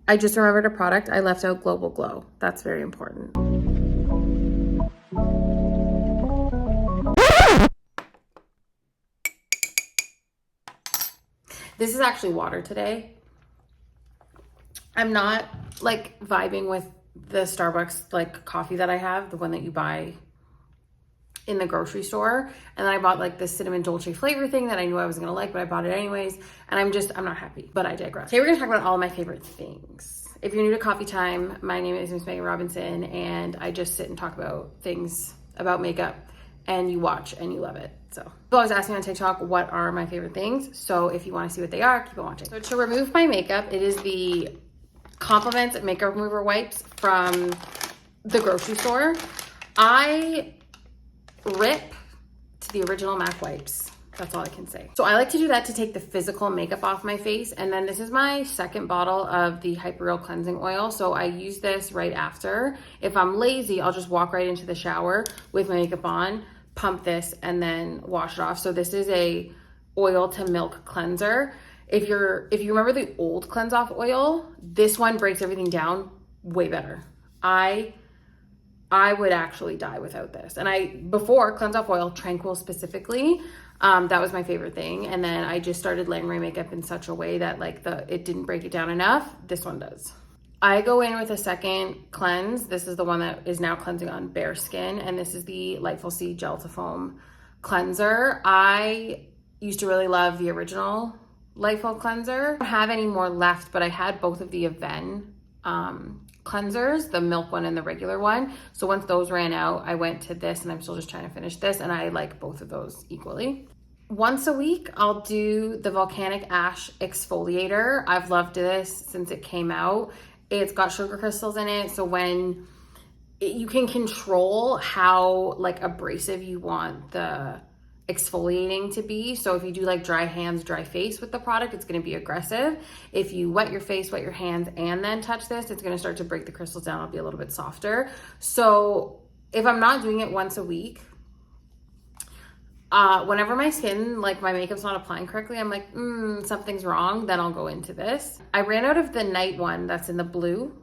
I just remembered a product. I left out Global Glow. That's very important. This is actually water today. I'm not like vibing with the Starbucks like coffee that I have, the one that you buy in the grocery store. And then I bought like this cinnamon dolce flavor thing that I knew I wasn't gonna like, but I bought it anyways. And I'm not happy, but I digress. Today we're gonna talk about all of my favorite things. If you're new to Coffee Time, my name is Miss Megan Robinson, and I just sit and talk about things about makeup, and you watch and you love it. So people always ask me on TikTok, what are my favorite things? So if you wanna see what they are, keep on watching. So to remove my makeup, it is the Compliments makeup remover wipes from the grocery store. I rip to the original MAC wipes. That's all I can say. So I like to do that to take the physical makeup off my face. And then this is my second bottle of the Hyper cleansing oil. So I use this right after. If I'm lazy, I'll just walk right into the shower with my makeup on, pump this, and then wash it off. So this is a oil to milk cleanser. If you remember the old Cleanse Off oil, this one breaks everything down way better. I would actually die without this. And before Cleanse Off oil, Tranquil specifically, that was my favorite thing. And then I just started layering my makeup in such a way that like it didn't break it down enough. This one does. I go in with a second cleanse. This is the one that is now cleansing on bare skin. And this is the Lightful C Gel to Foam cleanser. I used to really love the original Lightful cleanser. I don't have any more left, but I had both of the Aven cleansers, the milk one and the regular one. So once those ran out, I went to this, and I'm still just trying to finish this, and I like both of those equally. Once a week, I'll do the Volcanic Ash Exfoliator. I've loved this since it came out. It's got sugar crystals in it, so when you can control how like abrasive you want the exfoliating to be. So if you do like dry hands, dry face with the product, it's going to be aggressive. If you wet your face, wet your hands, and then touch this, it's going to start to break the crystals down. It'll be a little bit softer. So if I'm not doing it once a week, whenever my skin, like my makeup's not applying correctly, I'm like, something's wrong, then I'll go into this. I ran out of the night one that's in the blue.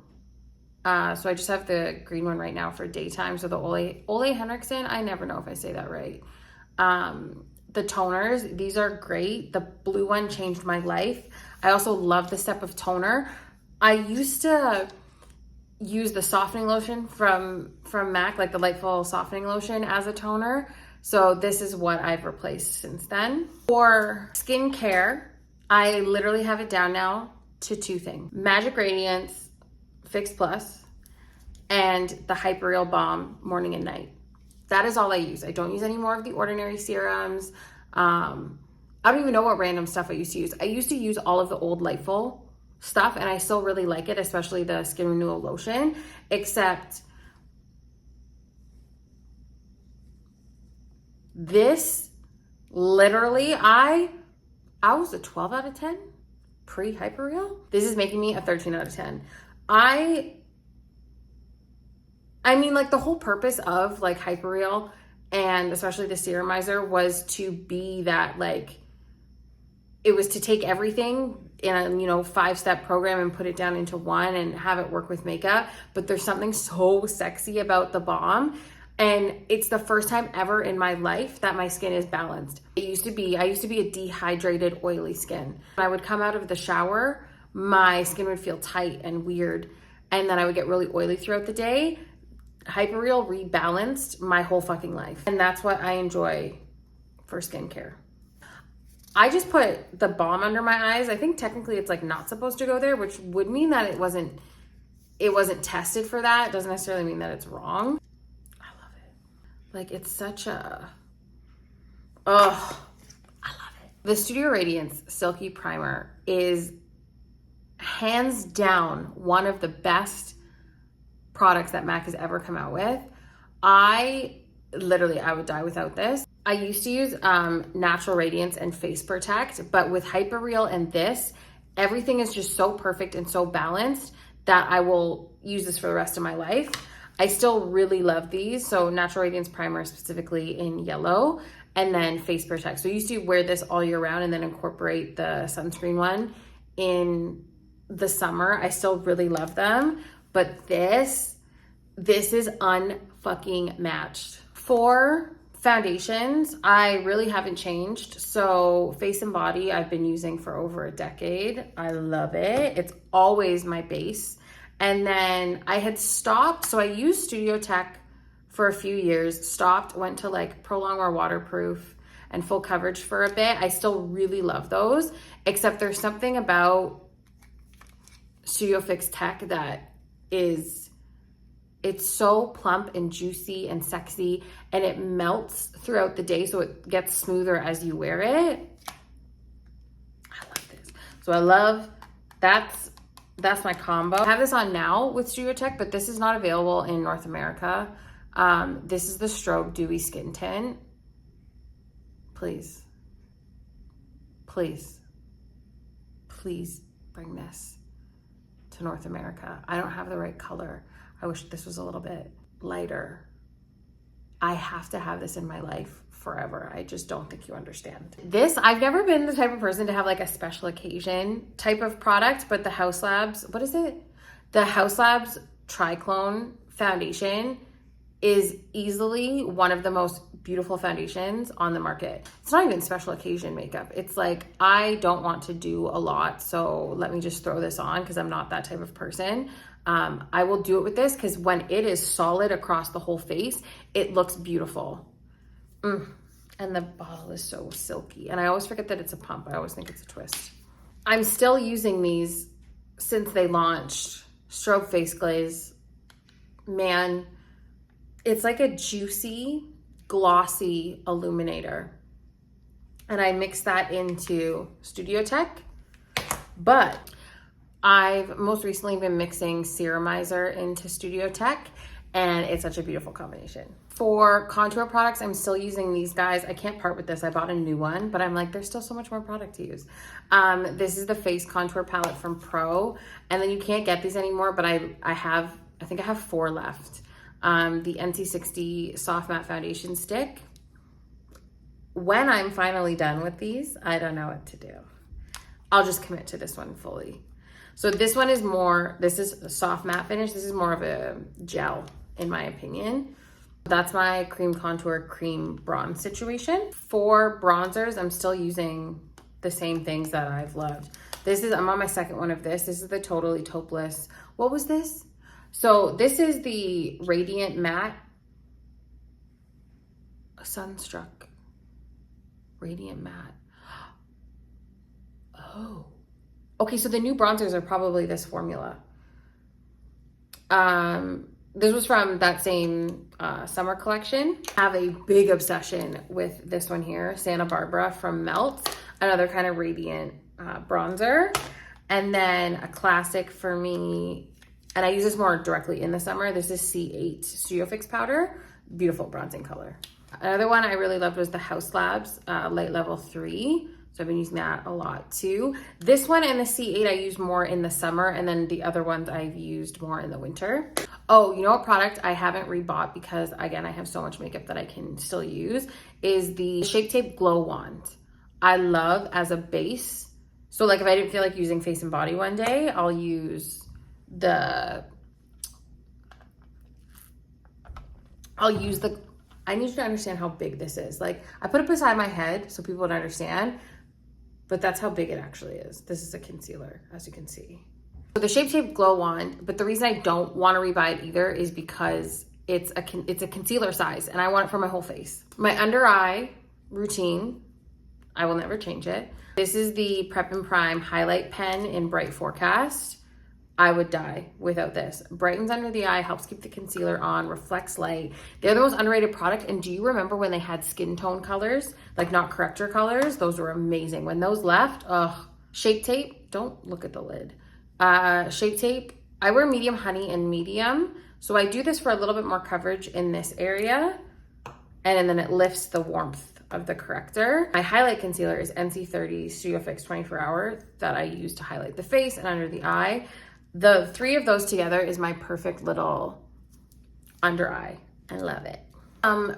So I just have the green one right now for daytime. So the Ole Henriksen, I never know if I say that right. The toners, these are great. The blue one changed my life. I also love the Step of Toner. I used to use the softening lotion from MAC, like the Lightful softening lotion, as a toner. So this is what I've replaced since then. For skincare, I literally have it down now to two things: Magic Radiance Fix Plus and the Hyper Balm Morning and Night. That is all I use. I don't use any more of the ordinary serums. I don't even know what random stuff I used to use. I used to use all of the old Lightful stuff, and I still really like it, especially the Skin Renewal Lotion, except this, literally, I was a 12 out of 10 pre-Hyper. This is making me a 13 out of 10. I mean, like, the whole purpose of like Hyper and especially the Serumizer was to be that, like, it was to take everything in a 5-step program and put it down into one and have it work with makeup. But there's something so sexy about the balm, and it's the first time ever in my life that my skin is balanced. I used to be a dehydrated, oily skin. When I would come out of the shower, my skin would feel tight and weird, and then I would get really oily throughout the day. Hyper rebalanced my whole fucking life. And that's what I enjoy for skincare. I just put the balm under my eyes. I think technically it's like not supposed to go there, which would mean that it wasn't tested for that. It doesn't necessarily mean that it's wrong. I love it. Like, it's such a, I love it. The Studio Radiance Silky Primer is hands down one of the best products that MAC has ever come out with. I would die without this. I used to use Natural Radiance and Face Protect, but with Hyper and this, everything is just so perfect and so balanced that I will use this for the rest of my life. I still really love these. So Natural Radiance Primer specifically in yellow, and then Face Protect. So I used to wear this all year round and then incorporate the sunscreen one in the summer. I still really love them, but this is unfucking matched. For foundations, I really haven't changed. So Face and Body, I've been using for over a decade. I love it. It's always my base. And then I had stopped, so I used Studio Tech for a few years, stopped, went to like Pro Longwear Waterproof and Full Coverage for a bit. I still really love those, except there's something about Studio Fix Tech that is, it's so plump and juicy and sexy, and it melts throughout the day, so it gets smoother as you wear it. I love this. So I love, that's my combo. I have this on now with Studio Tech, but this is not available in North America. This is the Strobe Dewey Skin Tint. Please, please, please bring this to North America. I don't have the right color. I wish this was a little bit lighter. I have to have this in my life forever. I just don't think you understand. This, I've never been the type of person to have like a special occasion type of product, but the Haus Labs, what is it? The Haus Labs Triclone Foundation is easily one of the most beautiful foundations on the market. It's not even special occasion makeup. It's like, I don't want to do a lot, so let me just throw this on because I'm not that type of person. I will do it with this because when it is solid across the whole face, it looks beautiful. And the bottle is so silky. And I always forget that it's a pump. I always think it's a twist. I'm still using these since they launched. Strobe Face Glaze. Man, it's like a juicy, glossy illuminator. And I mix that into Studio Tech. But I've most recently been mixing Serumizer into Studio Tech, and it's such a beautiful combination. For contour products, I'm still using these guys. I can't part with this. I bought a new one, but I'm like, there's still so much more product to use. This is the Face Contour Palette from Pro, and then you can't get these anymore, but I think I have 4 left. The NC60 Soft Matte Foundation Stick. When I'm finally done with these, I don't know what to do. I'll just commit to this one fully. So this one is more, this is a soft matte finish. This is more of a gel, in my opinion. That's my cream contour, cream bronze situation. For bronzers, I'm still using the same things that I've loved. I'm on my second one of this. This is the Totally Taupeless. What was this? So this is the Radiant Matte Sunstruck. Radiant Matte. Oh. Okay, so the new bronzers are probably this formula. This was from that same summer collection. I have a big obsession with this one here, Santa Barbara from Melt, another kind of radiant bronzer. And then a classic for me, and I use this more directly in the summer, this is C8 Studio Fix Powder, beautiful bronzing color. Another one I really loved was the Haus Labs Light Level 3. So I've been using that a lot too. This one and the C8 I use more in the summer, and then the other ones I've used more in the winter. Oh, you know what product I haven't rebought because, again, I have so much makeup that I can still use, is the Shape Tape Glow Wand. I love as a base. So like if I didn't feel like using Face and Body one day, I'll use the, I need you to understand how big this is. Like I put it beside my head so people would understand, but that's how big it actually is. This is a concealer, as you can see. So the Shape Tape Glow Wand, but the reason I don't want to rebuy it either is because it's a concealer size and I want it for my whole face. My under eye routine, I will never change it. This is the Prep and Prime Highlight Pen in Bright Forecast. I would die without this. Brightens under the eye, helps keep the concealer on, reflects light. They're the most underrated product. And do you remember when they had skin tone colors, like not corrector colors? Those were amazing. When those left, Shape Tape, don't look at the lid. Shape Tape, I wear medium honey and medium. So I do this for a little bit more coverage in this area. And then it lifts the warmth of the corrector. My highlight concealer is NC30 Studio Fix 24 Hour that I use to highlight the face and under the eye. The 3 of those together is my perfect little under eye. I love it.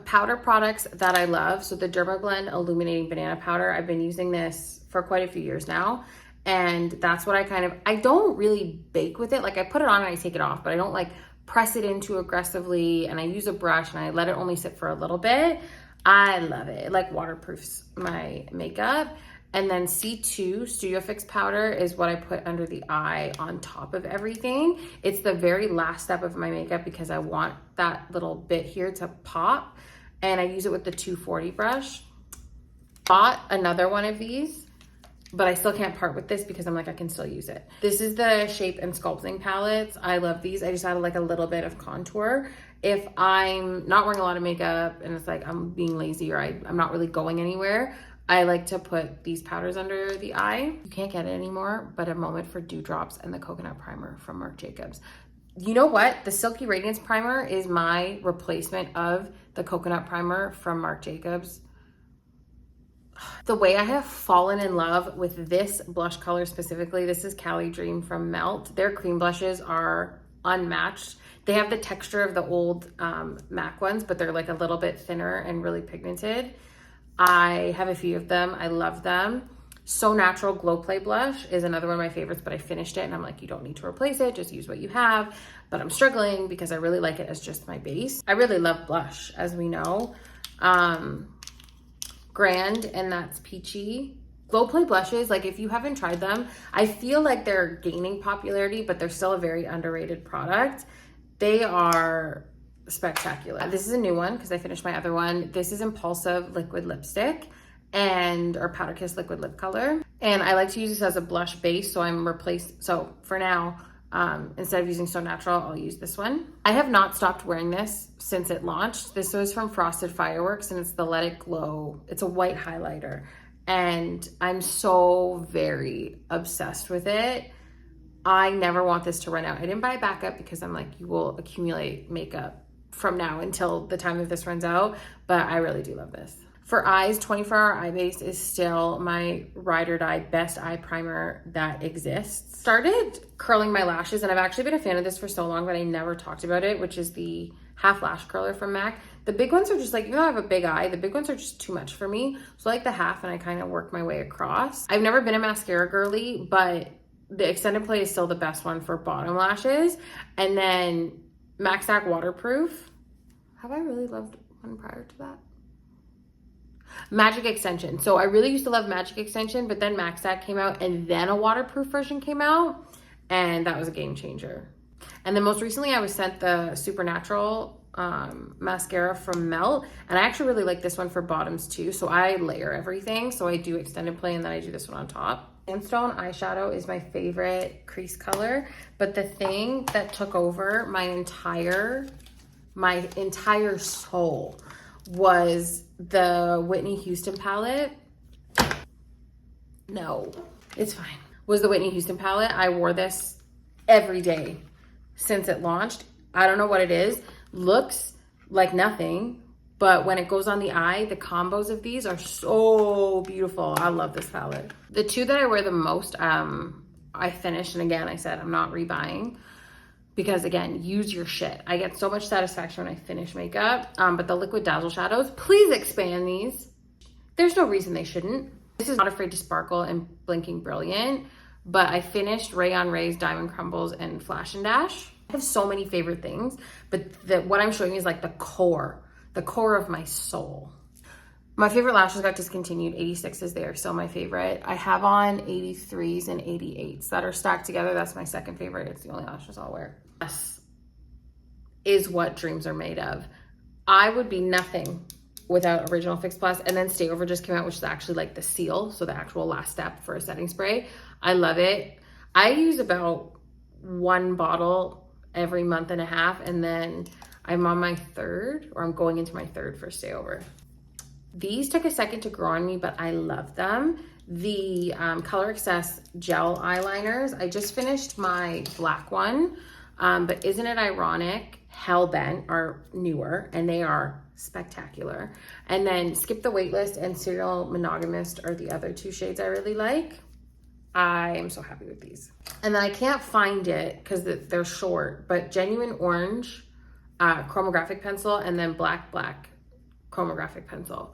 Powder products that I love. So the Dermablend Illuminating Banana Powder, I've been using this for quite a few years now. And that's what I don't really bake with it. Like I put it on and I take it off, but I don't like press it in too aggressively, and I use a brush and I let it only sit for a little bit. I love it. It like waterproofs my makeup. And then C2 Studio Fix powder is what I put under the eye on top of everything. It's the very last step of my makeup because I want that little bit here to pop. And I use it with the 240 brush. Bought another one of these, but I still can't part with this because I'm like, I can still use it. This is the Shape and Sculpting palettes. I love these. I just added like a little bit of contour. If I'm not wearing a lot of makeup and it's like I'm being lazy or I'm not really going anywhere, I like to put these powders under the eye. You can't get it anymore, but a moment for Dewdrops and the Coconut Primer from Marc Jacobs. You know what? The Silky Radiance Primer is my replacement of the Coconut Primer from Marc Jacobs. The way I have fallen in love with this blush color specifically, this is Cali Dream from Melt. Their cream blushes are unmatched. They have the texture of the old MAC ones, but they're like a little bit thinner and really pigmented. I have a few of them. I love them. So Natural Glow Play Blush is another one of my favorites, but I finished it and I'm like, you don't need to replace it. Just use what you have. But I'm struggling because I really like it as just my base. I really love blush, as we know. Grande, and that's Peachy. Glow Play blushes, like if you haven't tried them, I feel like they're gaining popularity, but they're still a very underrated product. They are spectacular. This is a new one because I finished my other one. This is Impulsive Liquid Lipstick or Powder Kiss Liquid Lip Color. And I like to use this as a blush base, so for now, instead of using So Natural, I'll use this one. I have not stopped wearing this since it launched. This was from Frosted Fireworks and it's the Let It Glow. It's a white highlighter and I'm so very obsessed with it. I never want this to run out. I didn't buy a backup because I'm like, you will accumulate makeup from now until the time that this runs out, but I really do love this. For eyes, 24-Hour Eye Base is still my ride or die best eye primer that exists. Started curling my lashes, and I've actually been a fan of this for so long, but I never talked about it, which is the Half Lash Curler from MAC. The big ones are just like, even though I have a big eye, the big ones are just too much for me. So I like the half, and I kind of work my way across. I've never been a mascara girly, but the Extended Play is still the best one for bottom lashes. And then MAC Stack Waterproof. Have I really loved one prior to that? Magic Extension. So I really used to love Magic Extension, but then MAC Stack came out and then a waterproof version came out, and that was a game changer. And then most recently I was sent the Supernatural mascara from Melt, and I actually really like this one for bottoms too. So I layer everything. So I do Extended Play and then I do this one on top. Sandstone Eyeshadow is my favorite crease color, but the thing that took over my entire soul was the Whitney Houston palette. No, it's fine. Was the Whitney Houston palette. I wore this every day since it launched. I don't know what it is. Looks like nothing, but when it goes on the eye, the combos of these are so beautiful. I love this palette. The two that I wear the most, I finished, and again, I said I'm not rebuying because again, use your shit. I get so much satisfaction when I finish makeup, but the Liquid Dazzle shadows, please expand these. There's no reason they shouldn't. This is Not Afraid to Sparkle and Blinking Brilliant, but I finished Rayon Rays, Diamond Crumbles, and Flash and Dash. I have so many favorite things, but what I'm showing you is like the core of my soul. My favorite lashes got discontinued. 86s, they are still my favorite. I have on 83s and 88s that are stacked together. That's my second favorite. It's the only lashes I'll wear. This is what dreams are made of. I would be nothing without Original Fix Plus, and then Stay Over just came out, which is actually like the seal, so the actual last step for a setting spray. I love it. I use about one bottle every month and a half, and then I'm on my third, or I'm going into my third for Stay Over. These took a second to grow on me, but I love them. The Color Excess Gel Eyeliners. I just finished my black one, but isn't it ironic? Hellbent are newer, and they are spectacular. And then Skip the Waitlist and Serial Monogamist are the other two shades I really like. I am so happy with these. And then I can't find it because they're short, but Genuine Orange chromographic pencil, and then Black chromographic pencil.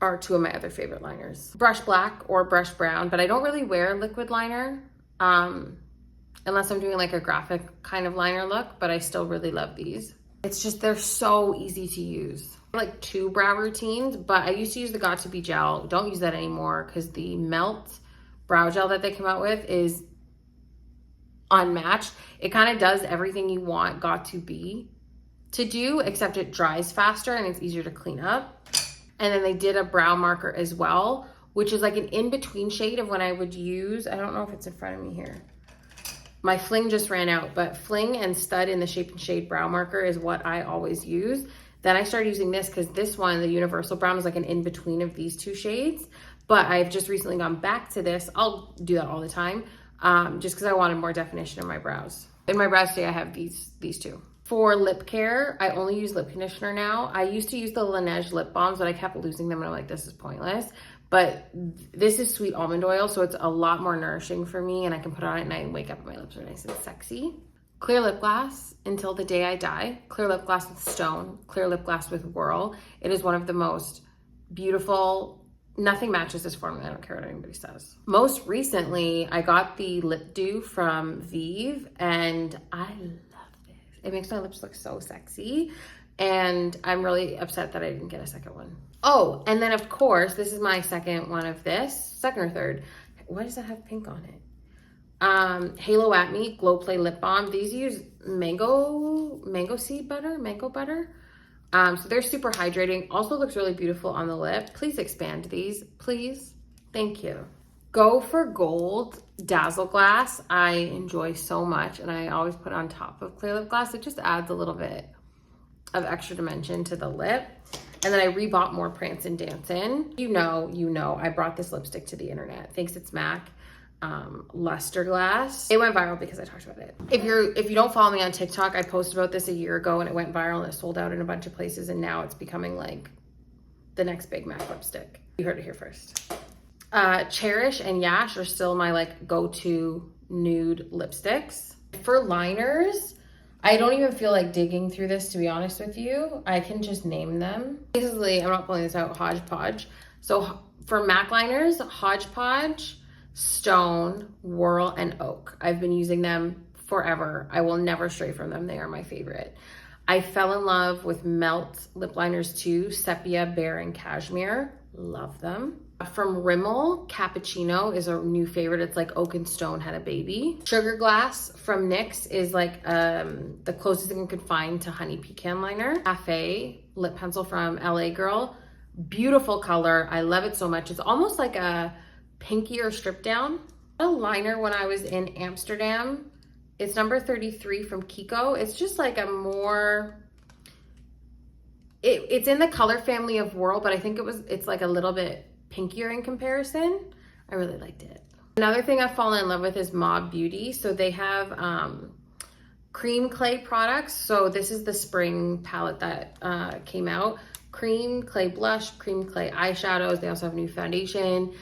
are two of my other favorite liners. Brush black or brush brown, but I don't really wear liquid liner unless I'm doing like a graphic kind of liner look, but I still really love these. It's just, they're so easy to use. I have like 2 brow routines, but I used to use the Got2b gel. Don't use that anymore because the Melt brow gel that they come out with is unmatched. It kind of does everything you want Got2b to do, except it dries faster and it's easier to clean up. And then they did a brow marker as well, which is like an in-between shade of when I would use, I don't know if it's in front of me here. My Fling just ran out, but Fling and Stud in the Shape and Shade brow marker is what I always use. Then I started using this because this one, the Universal Brown, is like an in-between of these 2 shades. But I've just recently gone back to this. I'll do that all the time, just because I wanted more definition in my brows. In my brows today, I have these 2. For lip care, I only use lip conditioner now. I used to use the Laneige lip balms, but I kept losing them and I'm like, this is pointless. But this is sweet almond oil, so it's a lot more nourishing for me, and I can put it on at night and wake up and my lips are nice and sexy. Clear lip gloss until the day I die. Clear lip gloss with Stone. Clear lip gloss with Whirl. It is one of the most beautiful, nothing matches this formula. I don't care what anybody says. Most recently, I got the Lip Dew from Vive, and I love this. It makes my lips look so sexy, and I'm really upset that I didn't get a second one. Oh, and then of course, this is my second one of this, second or third. Why does that have pink on it? Halo At Me Glow Play Lip Balm. These use mango butter. So they're super hydrating. Also looks really beautiful on the lip. Please expand these, please. Thank you. Go for Gold Dazzle Glass. I enjoy so much, and I always put on top of clear lip gloss. It just adds a little bit of extra dimension to the lip. And then I rebought more Prancin' Dancin'. You know, I brought this lipstick to the internet. Thanks, it's MAC. Luster Glass. It went viral because I talked about it. If you don't follow me on TikTok, I posted about this a year ago and it went viral and it sold out in a bunch of places, and now it's becoming like the next big MAC lipstick. You heard it here first. Cherish and Yash are still my like go-to nude lipsticks. For liners, I don't even feel like digging through this, to be honest with you. I can just name them. Basically, I'm not pulling this out, Hodgepodge. So for MAC liners, Hodgepodge, Stone, Whirl, and Oak. I've been using them forever. I will never stray from them. They are my favorite. I fell in love with Melt lip liners too, Sepia, Bear, and Cashmere. Love them. From Rimmel, Cappuccino is a new favorite. It's like Oak and Stone had a baby. Sugar Glass from NYX is like the closest thing I could find to Honey Pecan liner. Cafe lip pencil from LA Girl. Beautiful color. I love it so much. It's almost like a pinkier strip down. A liner when I was in Amsterdam. It's number 33 from Kiko. It's just like a more... It's in the color family of Whirl, but I think it's like a little bit pinkier in comparison. I really liked it. Another thing I've fallen in love with is Mob Beauty. So they have cream clay products. So this is the spring palette that came out. Cream clay blush, cream clay eyeshadows. They also have new foundation.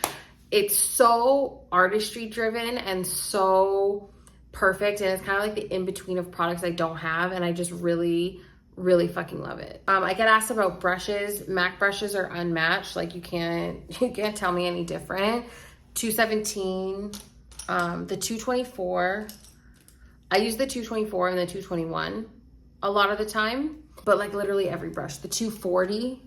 It's so artistry driven and so perfect. And it's kind of like the in-between of products I don't have. And I just really fucking love it. I get asked about brushes. MAC brushes are unmatched. Like you can't tell me any different. 217, the 224. I use the 224 and the 221 a lot of the time, but like literally every brush. The 240,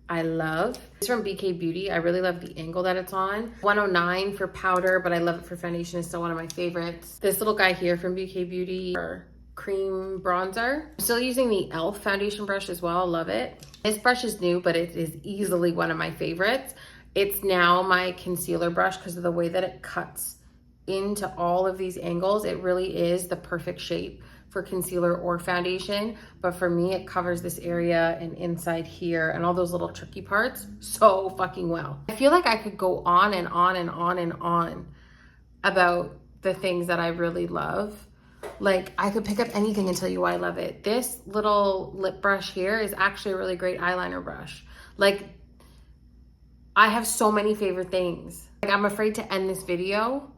I love. It's from BK Beauty. I really love the angle that it's on. 109 for powder, but I love it for foundation. It's still one of my favorites. This little guy here from BK Beauty for cream bronzer. I'm still using the e.l.f. foundation brush as well. Love it. This brush is new, but it is easily one of my favorites. It's now my concealer brush because of the way that it cuts into all of these angles. It really is the perfect shape for concealer or foundation. But for me, it covers this area and inside here and all those little tricky parts so fucking well. I feel like I could go on and on and on and on about the things that I really love. Like I could pick up anything and tell you why I love it. This little lip brush here is actually a really great eyeliner brush. Like I have so many favorite things. Like I'm afraid to end this video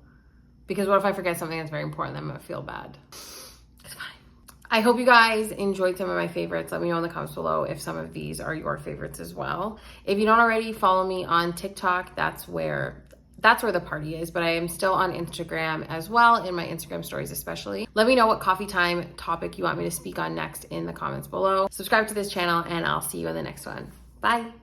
because what if I forget something that's very important? Then I'm gonna feel bad. It's fine. I hope you guys enjoyed some of my favorites. Let me know in the comments below if some of these are your favorites as well. If you don't already, follow me on TikTok. That's where the party is, but I am still on Instagram as well, in my Instagram stories especially. Let me know what coffee time topic you want me to speak on next in the comments below. Subscribe to this channel, and I'll see you in the next one. Bye.